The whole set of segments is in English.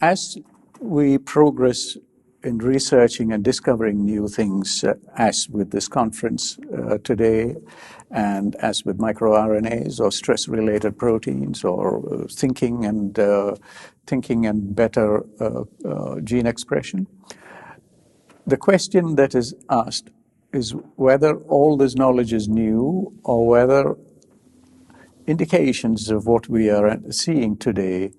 as we progress in researching and discovering new things, as with this conference today, and as with microRNAs or stress-related proteins, or thinking and better gene expression, the question that is asked is whether all this knowledge is new or whether indications of what we are seeing today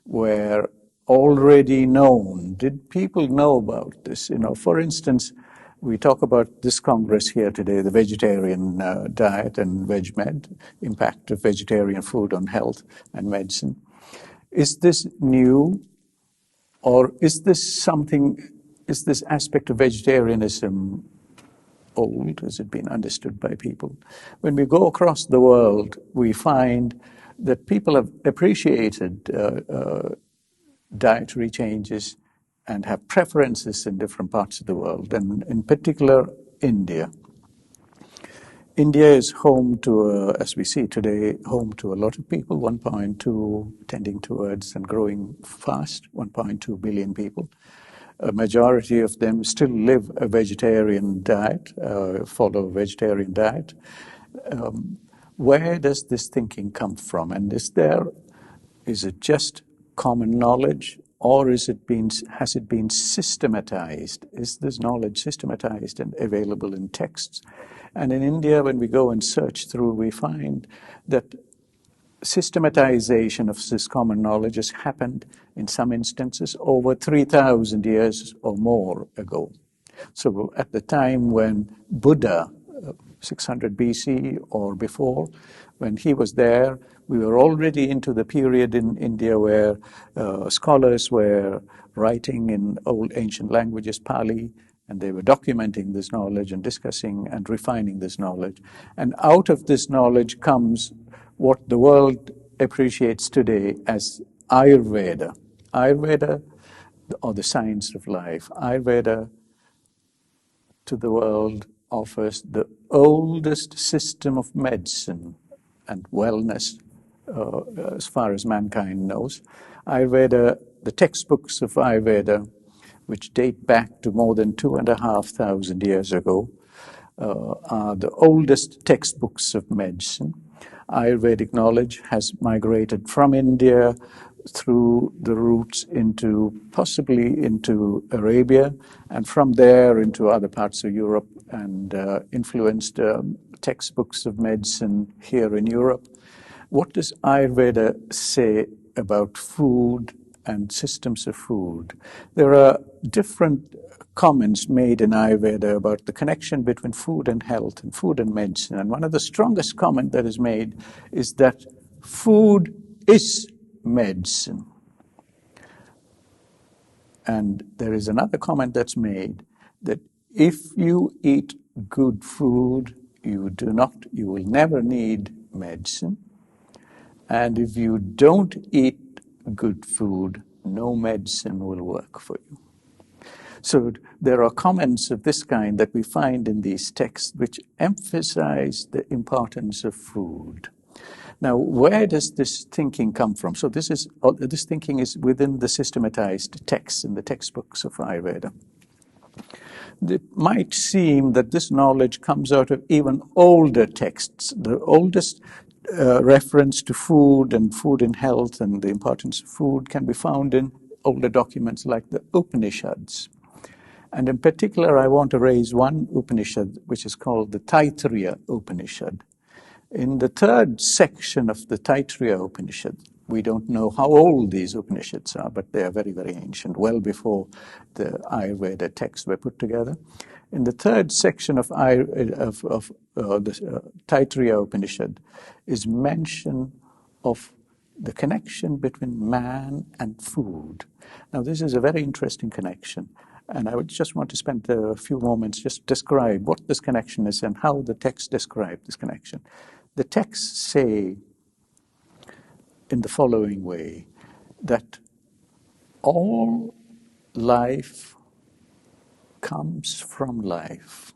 were already known. Did people know about this? For instance, we talk about this Congress here today, the vegetarian diet and VegMed, impact of vegetarian food on health and medicine. Is this new, or is this aspect of vegetarianism old? Has it been understood by people? When we go across the world, we find that people have appreciated dietary changes and have preferences in different parts of the world, and in particular, India. India is home to, as we see today, home to a lot of people, 1.2, tending towards and growing fast, 1.2 billion people. A majority of them still live a vegetarian diet, follow a vegetarian diet. Where does this thinking come from? And is it just common knowledge, or has it been systematized? Is this knowledge systematized and available in texts? And in India, when we go and search through, we find that systematization of this common knowledge has happened in some instances over 3,000 years or more ago. So at the time when Buddha, 600 BC or before, when he was there, we were already into the period in India where scholars were writing in old ancient languages, Pali, and they were documenting this knowledge and discussing and refining this knowledge. And out of this knowledge comes what the world appreciates today as Ayurveda. Ayurveda, or the science of life. Ayurveda to the world offers the oldest system of medicine and wellness as far as mankind knows. Ayurveda, the textbooks of Ayurveda, which date back to more than 2,500 years ago, are the oldest textbooks of medicine. Ayurvedic knowledge has migrated from India through the routes possibly into Arabia, and from there into other parts of Europe, and influenced textbooks of medicine here in Europe. What does Ayurveda say about food and systems of food? There are different comments made in Ayurveda about the connection between food and health and food and medicine. And one of the strongest comments that is made is that food is medicine. And there is another comment that's made that if you eat good food, you will never need medicine. And if you don't eat good food, no medicine will work for you. So there are comments of this kind that we find in these texts which emphasize the importance of food. Now, where does this thinking come from? So this thinking is within the systematized texts in the textbooks of Ayurveda. It might seem that this knowledge comes out of even older texts. The oldest reference to food and food in health and the importance of food can be found in older documents like the Upanishads. And in particular, I want to raise one Upanishad, which is called the Taittiriya Upanishad. In the third section of the Taittiriya Upanishad, we don't know how old these Upanishads are, but they are very, very ancient, well before the Ayurveda texts were put together. In the third section of the Taittiriya Upanishad is mention of the connection between man and food. Now, this is a very interesting connection, and I would just want to spend a few moments just describe what this connection is and how the texts describe this connection. The texts say in the following way, that all life comes from life.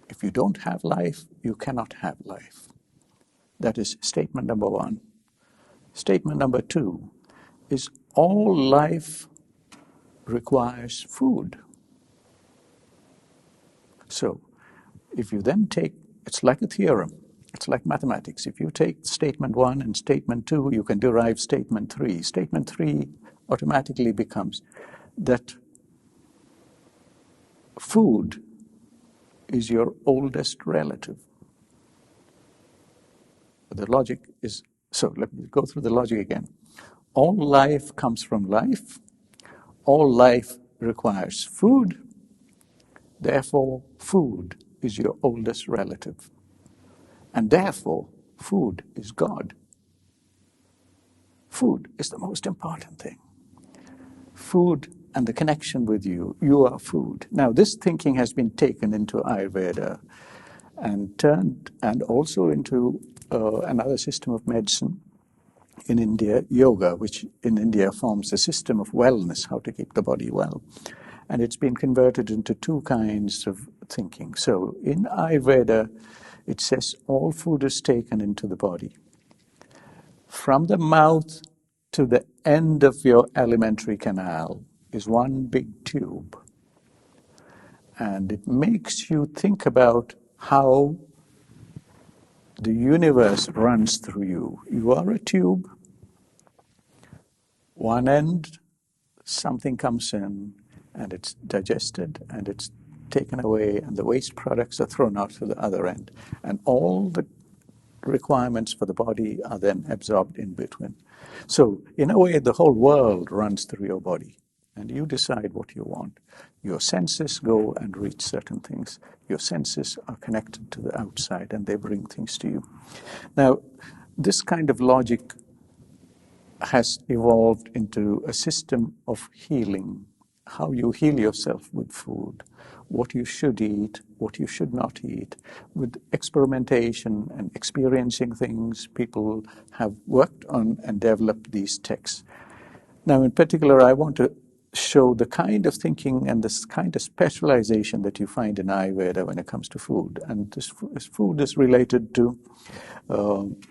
If you don't have life, you cannot have life. That is statement number one. Statement number two is all life requires food. So if you then take, it's like a theorem, it's like mathematics. If you take statement 1 and statement 2, you can derive statement 3. Statement 3 automatically becomes that food is your oldest relative. The logic is, so let me go through the logic again. All life comes from life. All life requires food. Therefore, food is your oldest relative. And therefore, food is God. Food is the most important thing. Food and the connection with you. You are food. Now, this thinking has been taken into Ayurveda and turned, and also into another system of medicine in India, yoga, which in India forms a system of wellness, how to keep the body well. And it's been converted into two kinds of thinking. So in Ayurveda, it says all food is taken into the body. From the mouth to the end of your alimentary canal is one big tube. And it makes you think about how the universe runs through you. You are a tube. One end, something comes in, and it's digested, and it's taken away, and the waste products are thrown out to the other end. And all the requirements for the body are then absorbed in between. So, in a way, the whole world runs through your body, and you decide what you want. Your senses go and reach certain things. Your senses are connected to the outside, and they bring things to you. Now, this kind of logic has evolved into a system of healing, how you heal yourself with food, what you should eat, what you should not eat. With experimentation and experiencing things, people have worked on and developed these texts. Now, in particular, I want to show the kind of thinking and this kind of specialization that you find in Ayurveda when it comes to food. And this food is related to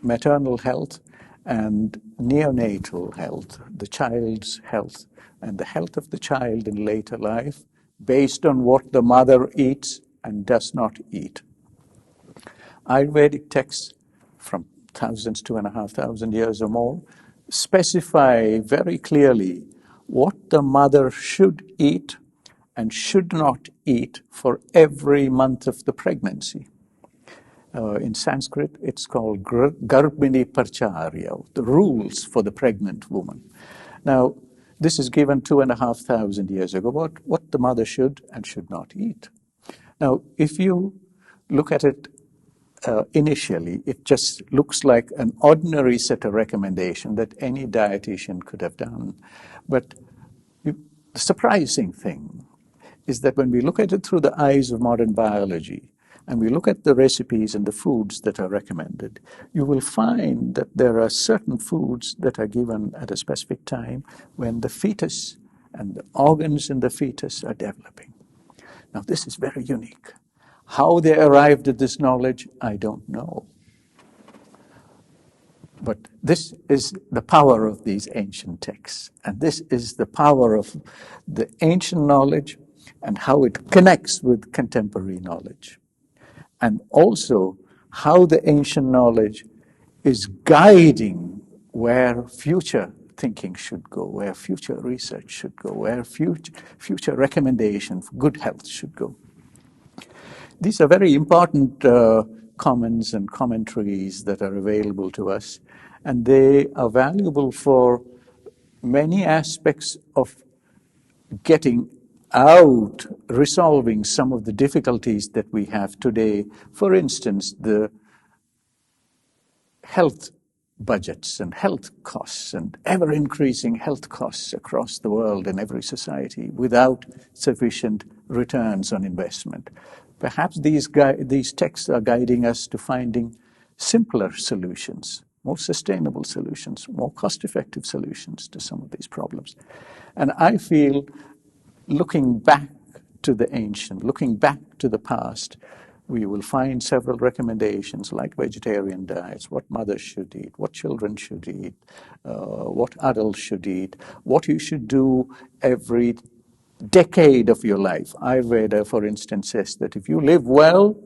maternal health and neonatal health, the child's health, and the health of the child in later life based on what the mother eats and does not eat. Ayurvedic texts from thousands, 2,500 years or more, specify very clearly what the mother should eat and should not eat for every month of the pregnancy. In Sanskrit, it's called Garbhini Parcharya, the rules for the pregnant woman. Now, this is given 2,500 years ago, what the mother should and should not eat. Now, if you look at it initially, it just looks like an ordinary set of recommendation that any dietitian could have done. But the surprising thing is that when we look at it through the eyes of modern biology, and we look at the recipes and the foods that are recommended, you will find that there are certain foods that are given at a specific time when the fetus and the organs in the fetus are developing. Now, this is very unique. How they arrived at this knowledge, I don't know. But this is the power of these ancient texts. And this is the power of the ancient knowledge and how it connects with contemporary knowledge. And also how the ancient knowledge is guiding where future thinking should go, where future research should go, where future recommendation for good health should go. These are very important comments and commentaries that are available to us, and they are valuable for many aspects of getting out, resolving some of the difficulties that we have today. For instance, the health budgets and health costs and ever-increasing health costs across the world in every society without sufficient returns on investment. Perhaps these texts are guiding us to finding simpler solutions, more sustainable solutions, more cost-effective solutions to some of these problems. And I feel, looking back to the ancient, looking back to the past, we will find several recommendations like vegetarian diets, what mothers should eat, what children should eat, what adults should eat, what you should do every decade of your life. Ayurveda, for instance, says that if you live well,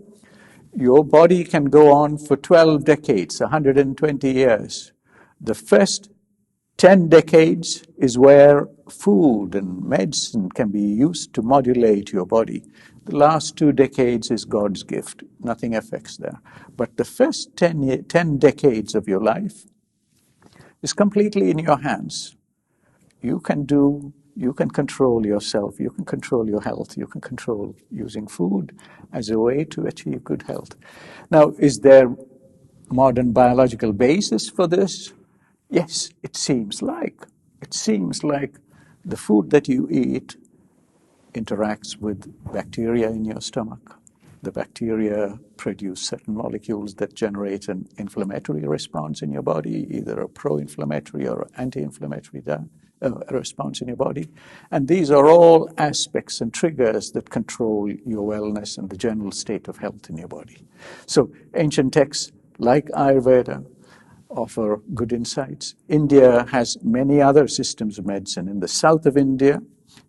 your body can go on for 12 decades, 120 years. The first 10 decades is where food and medicine can be used to modulate your body. The last 2 decades is God's gift. Nothing affects there. But the first 10 decades of your life is completely in your hands. You can control yourself, you can control your health, you can control using food as a way to achieve good health. Now, is there modern biological basis for this? Yes, it seems like. It seems like the food that you eat interacts with bacteria in your stomach. The bacteria produce certain molecules that generate an inflammatory response in your body, either a pro-inflammatory or anti-inflammatory response in your body. And these are all aspects and triggers that control your wellness and the general state of health in your body. So ancient texts like Ayurveda offer good insights. India has many other systems of medicine. In the south of India,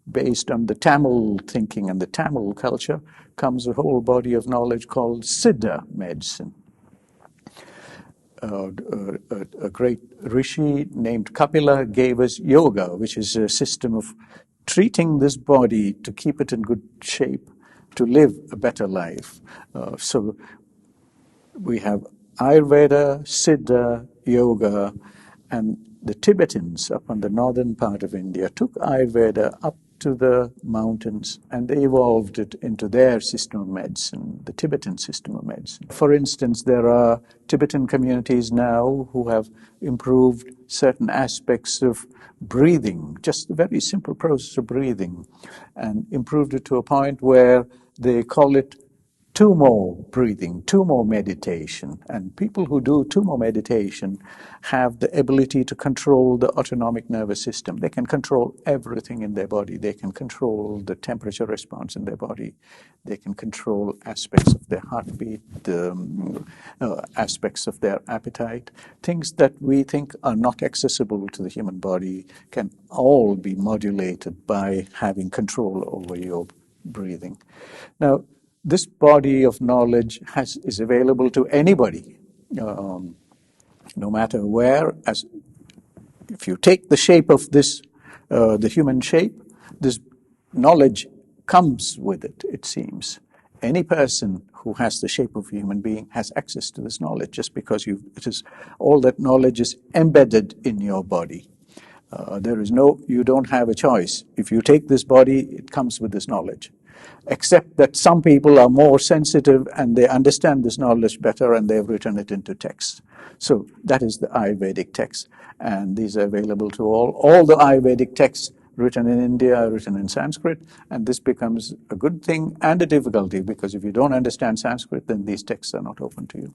based on the Tamil thinking and the Tamil culture, comes a whole body of knowledge called Siddha medicine. A great rishi named Kapila gave us yoga, which is a system of treating this body to keep it in good shape, to live a better life. So we have Ayurveda, Siddha, yoga, and the Tibetans up on the northern part of India took Ayurveda up to the mountains and they evolved it into their system of medicine, the Tibetan system of medicine. For instance, there are Tibetan communities now who have improved certain aspects of breathing, just the very simple process of breathing, and improved it to a point where they call it Tumo breathing, Tumo meditation. And people who do Tumo meditation have the ability to control the autonomic nervous system. They can control everything in their body. They can control the temperature response in their body. They can control aspects of their heartbeat, aspects of their appetite. Things that we think are not accessible to the human body can all be modulated by having control over your breathing. Now, this body of knowledge is available to anybody, no matter where. As if you take the shape of this, the human shape, this knowledge comes with it, it seems. Any person who has the shape of a human being has access to this knowledge just because all that knowledge is embedded in your body. You don't have a choice. If you take this body, it comes with this knowledge. Except that some people are more sensitive and they understand this knowledge better and they've written it into text. So that is the Ayurvedic text, and these are available to all. All the Ayurvedic texts written in India are written in Sanskrit, and this becomes a good thing and a difficulty, because if you don't understand Sanskrit, then these texts are not open to you.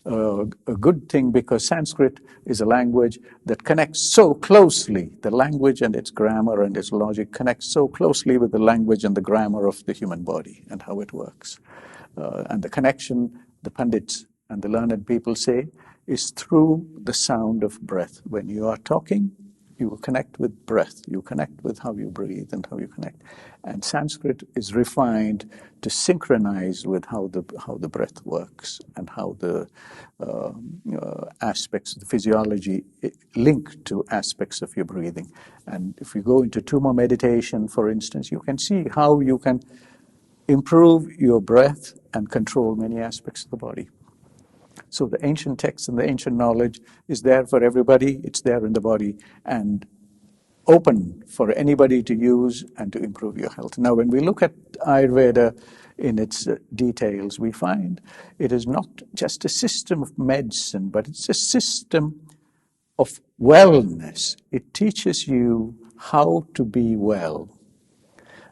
A good thing because Sanskrit is a language that connects so closely, the language and its grammar and its logic connects so closely with the language and the grammar of the human body and how it works. And the connection, the Pandits and the learned people say, is through the sound of breath. When you are talking, you connect with breath, you connect with how you breathe and how you connect. And Sanskrit is refined to synchronize with how the breath works and how the aspects of the physiology link to aspects of your breathing. And if you go into Tummo meditation, for instance, you can see how you can improve your breath and control many aspects of the body. So the ancient text and the ancient knowledge is there for everybody. It's there in the body and open for anybody to use and to improve your health. Now, when we look at Ayurveda in its details, we find it is not just a system of medicine, but it's a system of wellness. It teaches you how to be well.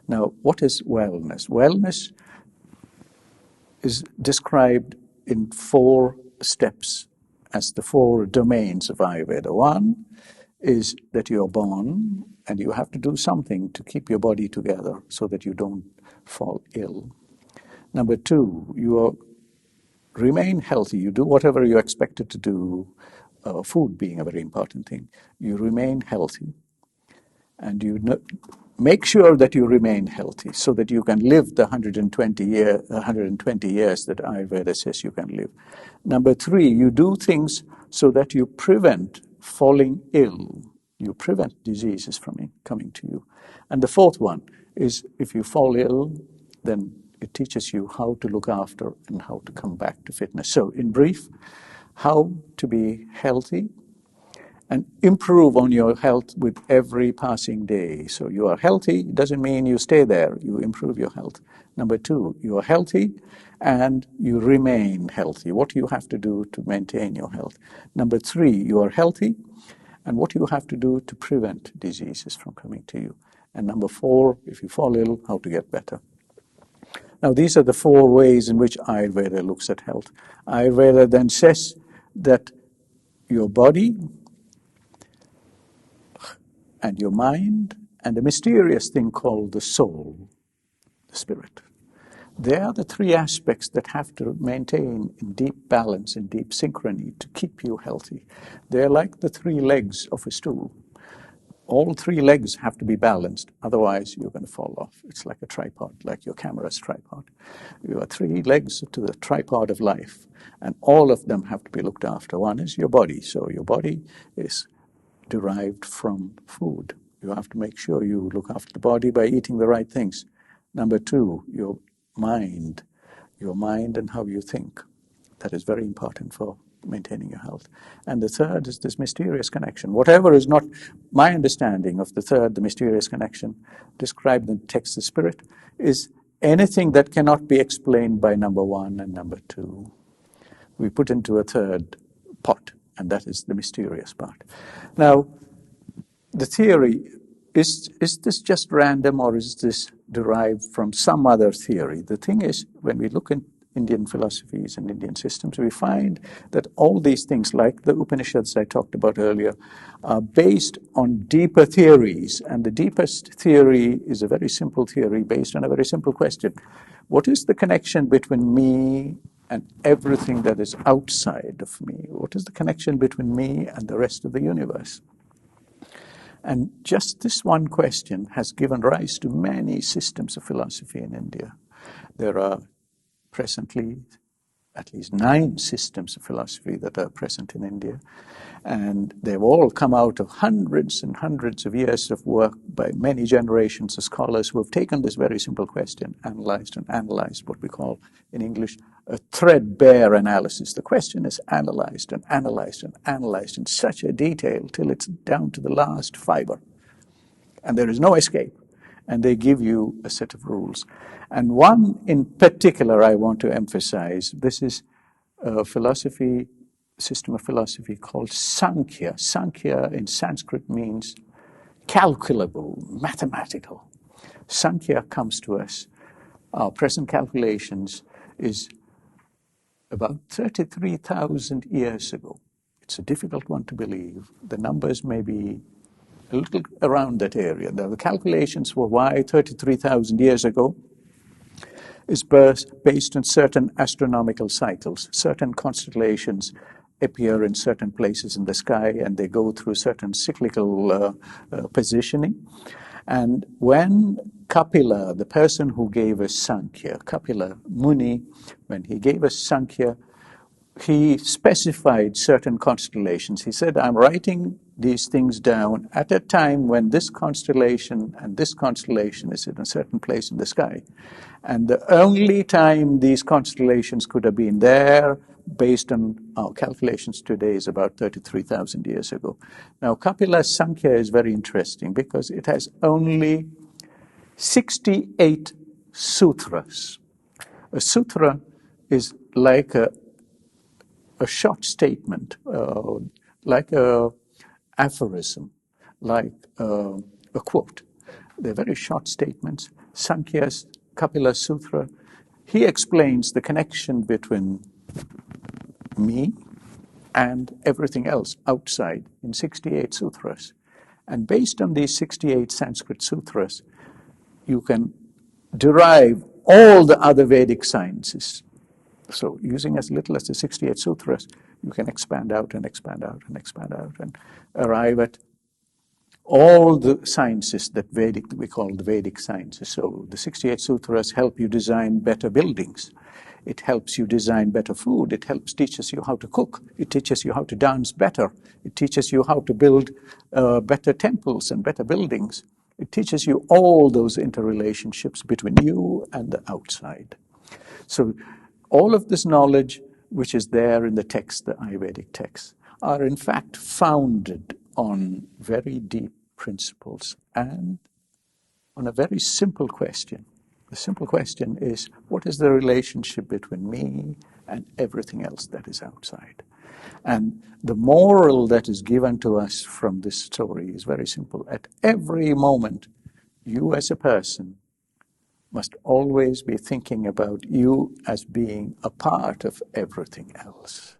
Now, what is wellness? Wellness is described in 4 steps as the 4 domains of Ayurveda. One is that you're born and you have to do something to keep your body together so that you don't fall ill. Number 2, you remain healthy. You do whatever you're expected to do, food being a very important thing. You remain healthy. and make sure that you remain healthy so that you can live the 120 years that Ayurveda says you can live. Number 3, you do things so that you prevent falling ill. You prevent diseases from coming to you. And the 4th one is, if you fall ill, then it teaches you how to look after and how to come back to fitness. So in brief, how to be healthy and improve on your health with every passing day. So you are healthy, doesn't mean you stay there, you improve your health. Number 2, you are healthy and you remain healthy. What do you have to do to maintain your health? Number 3, you are healthy, and what do you have to do to prevent diseases from coming to you? And number 4, if you fall ill, how to get better. Now, these are the 4 ways in which Ayurveda looks at health. Ayurveda then says that your body and your mind and a mysterious thing called the soul, the spirit. They are the 3 aspects that have to maintain in deep balance, in deep synchrony to keep you healthy. They're like the 3 legs of a stool. All 3 legs have to be balanced, otherwise you're going to fall off. It's like a tripod, like your camera's tripod. You have 3 legs to the tripod of life, and all of them have to be looked after. One is your body. So your body is derived from food. You have to make sure you look after the body by eating the right things. Number 2, your mind and how you think. That is very important for maintaining your health. And the 3rd is this mysterious connection. Whatever is not my understanding of the 3rd, the mysterious connection, described in the text, the spirit, is anything that cannot be explained by number 1 and number 2. We put into a 3rd pot, and that is the mysterious part. Now, the theory, is this just random, or is this derived from some other theory? The thing is, when we look in Indian philosophies and Indian systems, we find that all these things, like the Upanishads I talked about earlier, are based on deeper theories. And the deepest theory is a very simple theory based on a very simple question. What is the connection between me and everything that is outside of me? What is the connection between me and the rest of the universe? And just this one question has given rise to many systems of philosophy in India. There are presently at least 9 systems of philosophy that are present in India. And they've all come out of hundreds and hundreds of years of work by many generations of scholars who have taken this very simple question, analyzed what we call in English a threadbare analysis. The question is analyzed and analyzed and analyzed in such a detail till it's down to the last fiber. And there is no escape. And they give you a set of rules. And one in particular I want to emphasize. This is a system of philosophy called Sankhya. Sankhya in Sanskrit means calculable, mathematical. Sankhya comes to us. Our present calculations is about 33,000 years ago. It's a difficult one to believe. The numbers may be a little around that area. The calculations for why 33,000 years ago is based on certain astronomical cycles. Certain constellations appear in certain places in the sky, and they go through certain cyclical positioning. And when Kapila, the person who gave us Sankhya, Kapila Muni, when he gave us Sankhya, he specified certain constellations. He said, I'm writing these things down at a time when this constellation and this constellation is in a certain place in the sky. And the only time these constellations could have been there, based on our calculations today, is about 33,000 years ago. Now, Kapila's Sankhya is very interesting because it has only 68 sutras. A sutra is like a short statement, like a aphorism, like a quote. They're very short statements. Sankhya's Kapila Sutra, he explains the connection between me and everything else outside in 68 sutras. And based on these 68 Sanskrit sutras, you can derive all the other Vedic sciences. So using as little as the 68 sutras, you can expand out and expand out and expand out and arrive at All the sciences that we call the Vedic sciences. So the 68 sutras help you design better buildings. It helps you design better food. It teaches you how to cook. It teaches you how to dance better. It teaches you how to build better temples and better buildings. It teaches you all those interrelationships between you and the outside. So all of this knowledge, which is there in the text, the Ayurvedic texts, are in fact founded on very deep principles and on a very simple question. The simple question is, what is the relationship between me and everything else that is outside? And the moral that is given to us from this story is very simple. At every moment, you as a person must always be thinking about you as being a part of everything else.